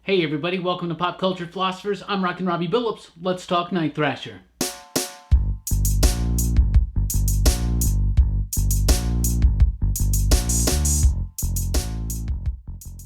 Hey everybody, welcome to Pop Culture Philosophers. I'm Rockin' Robbie Billups. Let's talk Night Thrasher.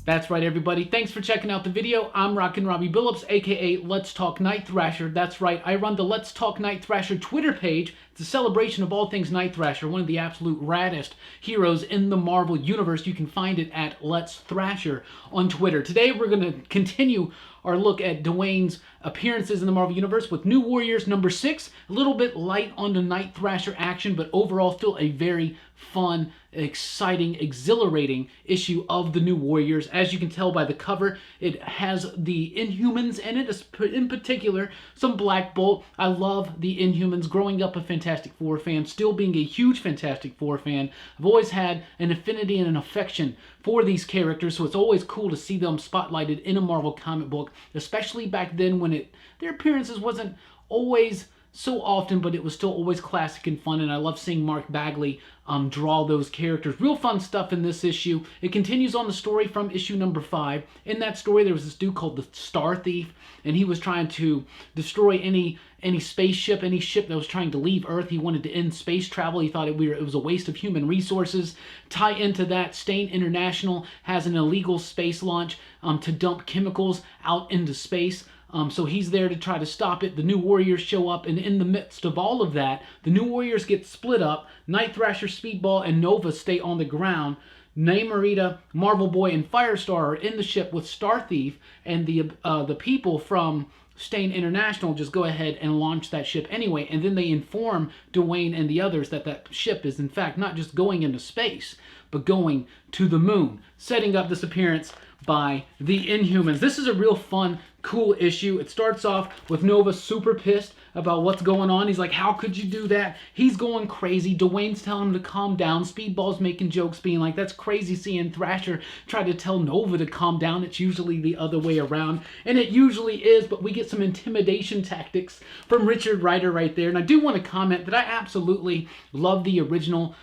That's right, everybody. Thanks for checking out the video. I'm Rockin' Robbie Billups, aka Let's Talk Night Thrasher. That's right, I run the Let's Talk Night Thrasher Twitter page. It's a celebration of all things Night Thrasher, one of the absolute raddest heroes in the Marvel Universe. You can find it at Let's Thrasher on Twitter. Today, we're going to continue our look at Dwayne's appearances in the Marvel Universe with New Warriors number 6. A little bit light on the Night Thrasher action, but overall still a very fun, exciting, exhilarating issue of the New Warriors. As you can tell by the cover, it has the Inhumans in it, in particular, some Black Bolt. I love the Inhumans. Growing up a Fantastic Four fan, still being a huge Fantastic Four fan, I've always had an affinity and an affection for these characters, so it's always cool to see them spotlighted in a Marvel comic book, especially back then when their appearances wasn't always so often, but it was still always classic and fun, and I love seeing Mark Bagley draw those characters. Real fun stuff in this issue. It continues on the story from issue number 5. In that story, there was this dude called the Star Thief, and he was trying to destroy any spaceship, any ship that was trying to leave Earth. He wanted to end space travel. He thought it was a waste of human resources. Tie into that, Stain International has an illegal space launch to dump chemicals out into space. So he's there to try to stop it. The New Warriors show up, and in the midst of all of that, the New Warriors get split up. Night Thrasher, Speedball, and Nova stay on the ground. Namorita, Marvel Boy, and Firestar are in the ship with Star Thief, and the people from Stain International just go ahead and launch that ship anyway, and then they inform Dwayne and the others that that ship is in fact not just going into space, but going to the moon, setting up this appearance by the Inhumans. This is a real fun, cool issue. It starts off with Nova super pissed about what's going on. He's like, how could you do that? He's going crazy. Dwayne's telling him to calm down. Speedball's making jokes being like, that's crazy seeing Thrasher try to tell Nova to calm down. It's usually the other way around. And it usually is, but we get some intimidation tactics from Richard Rider right there. And I do want to comment that I absolutely love the original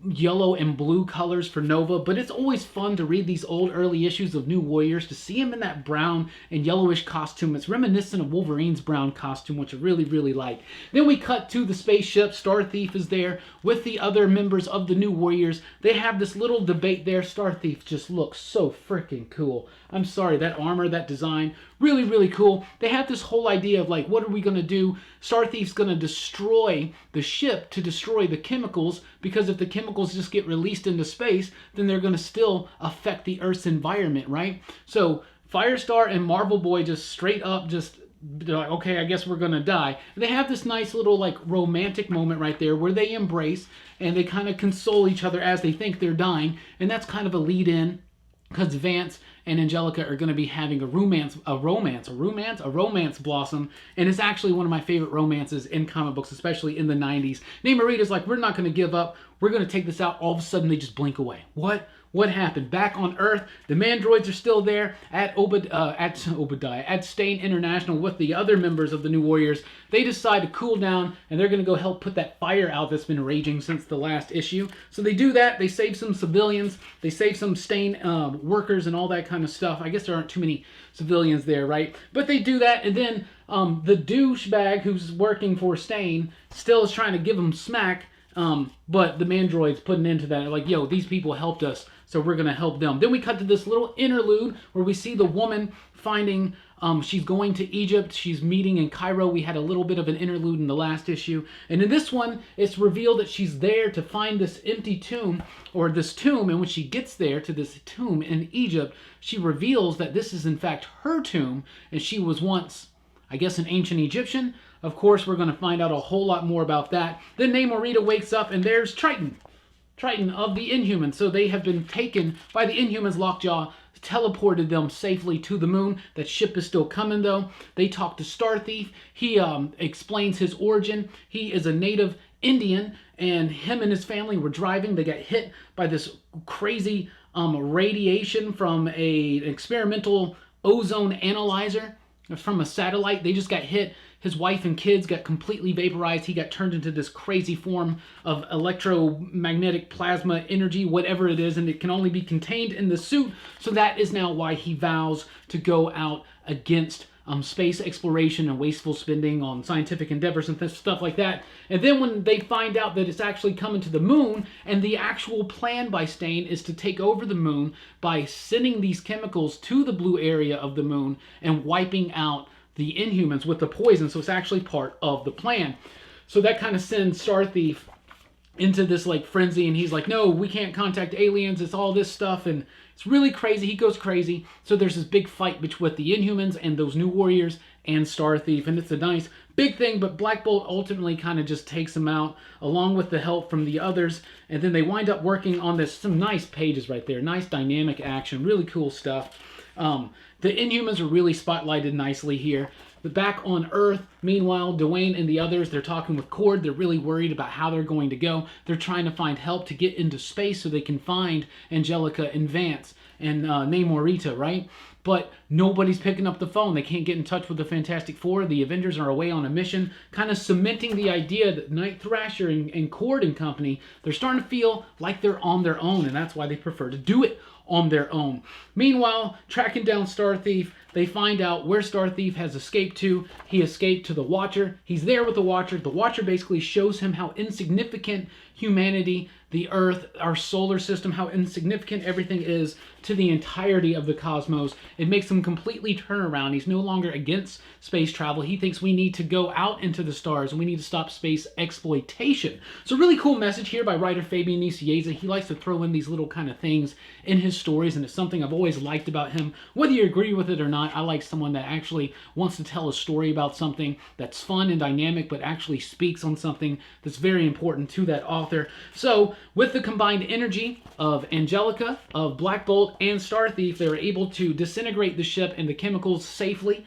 yellow and blue colors for Nova, but it's always fun to read these old early issues of New Warriors, to see him in that brown and yellowish costume. It's reminiscent of Wolverine's brown costume, which I really like. Then we cut to the spaceship. Star Thief is there with the other members of the New Warriors. They have this little debate there. Star Thief just looks so freaking cool. I'm sorry, that armor, that design, really cool. They have this whole idea of like, what are we going to do? Star Thief's going to destroy the ship to destroy the chemicals, because if the chemicals just get released into space, then they're going to still affect the Earth's environment, right? So Firestar and Marvel Boy just straight up they're like, okay, I guess we're going to die. And they have this nice little like romantic moment right there where they embrace and they kind of console each other as they think they're dying. And that's kind of a lead in, because Vance and Angelica are going to be having a romance blossom, and it's actually one of my favorite romances in comic books, especially in the 90s. Namorita's like, we're not going to give up. We're going to take this out. All of a sudden, they just blink away. What happened? Back on Earth, the Mandroids are still there at Stain International with the other members of the New Warriors. They decide to cool down, and they're going to go help put that fire out that's been raging since the last issue. So they do that. They save some civilians. They save some Stain workers and all that kind of stuff. I guess there aren't too many civilians there, right? But they do that, and then the douchebag who's working for Stain still is trying to give them smack. But the Mandroids put an end to that. They're like, yo, these people helped us, so we're going to help them. Then we cut to this little interlude where we see the woman finding, she's going to Egypt. She's meeting in Cairo. We had a little bit of an interlude in the last issue. And in this one, it's revealed that she's there to find this empty tomb, or this tomb. And when she gets there to this tomb in Egypt, she reveals that this is in fact her tomb, and she was once, I guess, an ancient Egyptian. Of course, we're going to find out a whole lot more about that. Then Namorita wakes up, and there's Triton of the Inhumans. So they have been taken by the Inhumans. Lockjaw teleported them safely to the moon. That ship is still coming, though. They talk to Star Thief. He explains his origin. He is a native Indian, and him and his family were driving. They got hit by this crazy radiation from an experimental ozone analyzer from a satellite. They just got hit. his wife and kids got completely vaporized. He got turned into this crazy form of electromagnetic plasma energy, whatever it is, and it can only be contained in the suit. So that is now why he vows to go out against space exploration and wasteful spending on scientific endeavors and stuff like that. And then when they find out that it's actually coming to the moon, and the actual plan by Stain is to take over the moon by sending these chemicals to the blue area of the moon and wiping out the Inhumans with the poison. So it's actually part of the plan. So that kind of sends Star Thief into this like frenzy, and he's like, no, we can't contact aliens, it's all this stuff, and it's really crazy. He goes crazy. So there's this big fight between the Inhumans and those New Warriors and Star Thief, and it's a nice big thing, but Black Bolt ultimately kind of just takes him out along with the help from the others, and then they wind up working on this, some nice pages right there, nice dynamic action, really cool stuff. The Inhumans are really spotlighted nicely here. But back on Earth, meanwhile, Dwayne and the others, they're talking with Cord. They're really worried about how they're going to go. They're trying to find help to get into space so they can find Angelica and Vance and Namorita, right? But nobody's picking up the phone. They can't get in touch with the Fantastic Four. The Avengers are away on a mission, kind of cementing the idea that Night Thrasher and Cord and company, they're starting to feel like they're on their own, and that's why they prefer to do it on their own. Meanwhile, tracking down Star Thief, they find out where Star Thief has escaped to. He escaped to the Watcher. He's there with the Watcher. The Watcher basically shows him how insignificant humanity, the Earth, our solar system, how insignificant everything is to the entirety of the cosmos. It makes him completely turn around. He's no longer against space travel. He thinks we need to go out into the stars and we need to stop space exploitation. So really cool message here by writer Fabian Nicieza. He likes to throw in these little kind of things in his stories, and it's something I've always liked about him. Whether you agree with it or not, I like someone that actually wants to tell a story about something that's fun and dynamic, but actually speaks on something that's very important to that author. So with the combined energy of Angelica, of Black Bolt, and Star Thief, they were able to disintegrate the ship and the chemicals safely.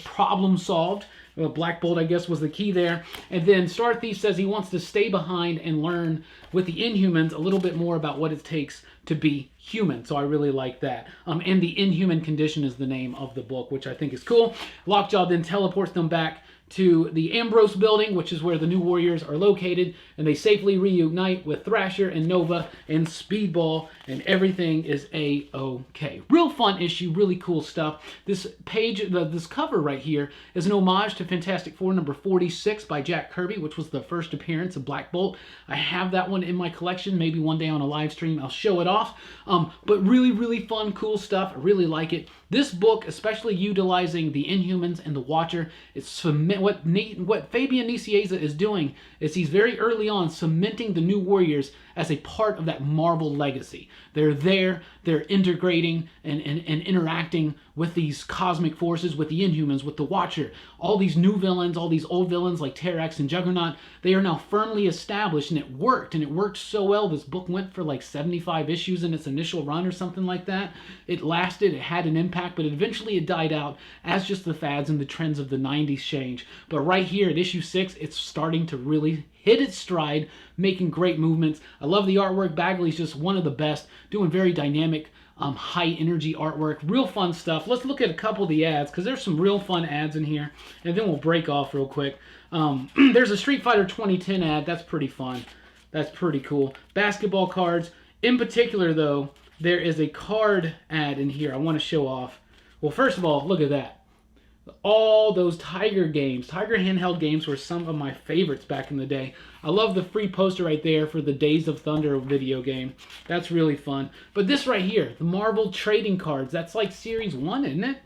Problem solved. Black Bolt, I guess, was the key there. And then Star Thief says he wants to stay behind and learn with the Inhumans a little bit more about what it takes to be human. So I really like that. And the Inhuman Condition is the name of the book, which I think is cool. Lockjaw then teleports them back to the Ambrose building, which is where the New Warriors are located, and they safely reunite with Thrasher and Nova and Speedball, and everything is a-okay. Real fun issue, really cool stuff. This page, this cover right here, is an homage to Fantastic Four number 46 by Jack Kirby, which was the first appearance of Black Bolt. I have that one in my collection. Maybe one day on a live stream I'll show it off. But really, really fun, cool stuff. I really like it. This book, especially utilizing the Inhumans and the Watcher, it's what Fabian Nicieza is doing is he's very early on cementing the New Warriors as a part of that Marvel legacy. They're there, they're integrating and interacting with these cosmic forces, with the Inhumans, with the Watcher. All these new villains, all these old villains like Terrax and Juggernaut, they are now firmly established, and it worked so well. This book went for like 75 issues in its initial run or something like that. It lasted, it had an impact, but eventually it died out as just the fads and the trends of the 90s change. But right here at issue 6, it's starting to really hit its stride, making great movements. I love the artwork. Bagley's just one of the best, doing very dynamic, high energy artwork. Real fun stuff. Let's look at a couple of the ads, because there's some real fun ads in here, and then we'll break off real quick. There's a Street Fighter 2010 ad. That's pretty fun. That's pretty cool. Basketball cards. In particular, though, there is a card ad in here I want to show off. Well, first of all, look at that. All those Tiger games, Tiger handheld games, were some of my favorites back in the day. I love the free poster right there for the Days of Thunder video game. That's really fun. But this right here, the Marvel trading cards, that's like Series 1, isn't it?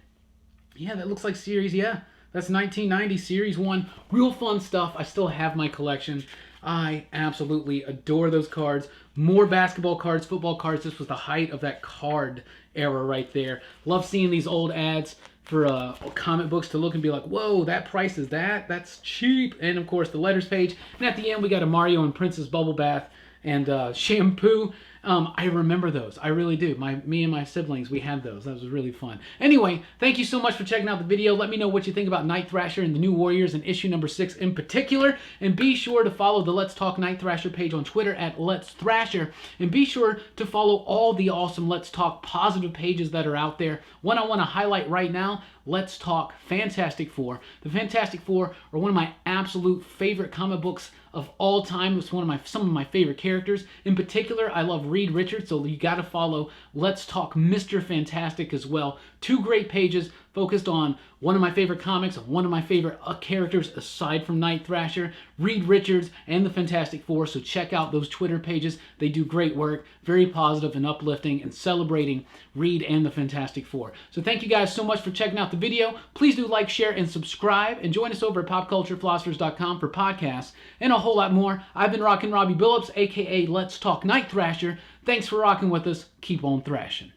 Yeah, that looks like Series, yeah. That's 1990 Series 1. Real fun stuff. I still have my collection. I absolutely adore those cards. More basketball cards, football cards. This was the height of that card era right there. Love seeing these old ads for comic books to look and be like, whoa, that price is that? That's cheap. And of course, the letters page. And at the end, we got a Mario and Princess Bubble Bath and shampoo. I remember those. I really do. Me and my siblings, we had those. That was really fun. Anyway, thank you so much for checking out the video. Let me know what you think about Night Thrasher and the New Warriors and issue number 6 in particular. And be sure to follow the Let's Talk Night Thrasher page on Twitter at Let's Thrasher. And be sure to follow all the awesome Let's Talk positive pages that are out there. One I want to highlight right now, Let's Talk Fantastic Four. The Fantastic Four are one of my absolute favorite comic books of all time. It's some of my favorite characters. In particular, I love Reed Richards, so you got to follow Let's Talk Mr. Fantastic as well. 2 great pages focused on one of my favorite comics, one of my favorite characters aside from Night Thrasher, Reed Richards, and the Fantastic Four. So check out those Twitter pages. They do great work, very positive and uplifting, and celebrating Reed and the Fantastic Four. So thank you guys so much for checking out the video. Please do like, share, and subscribe, and join us over at popculturephilosophers.com for podcasts and a whole lot more. I've been Rockin' Robbie Billups, aka Let's Talk Night Thrasher. Thanks for rocking with us. Keep on thrashing.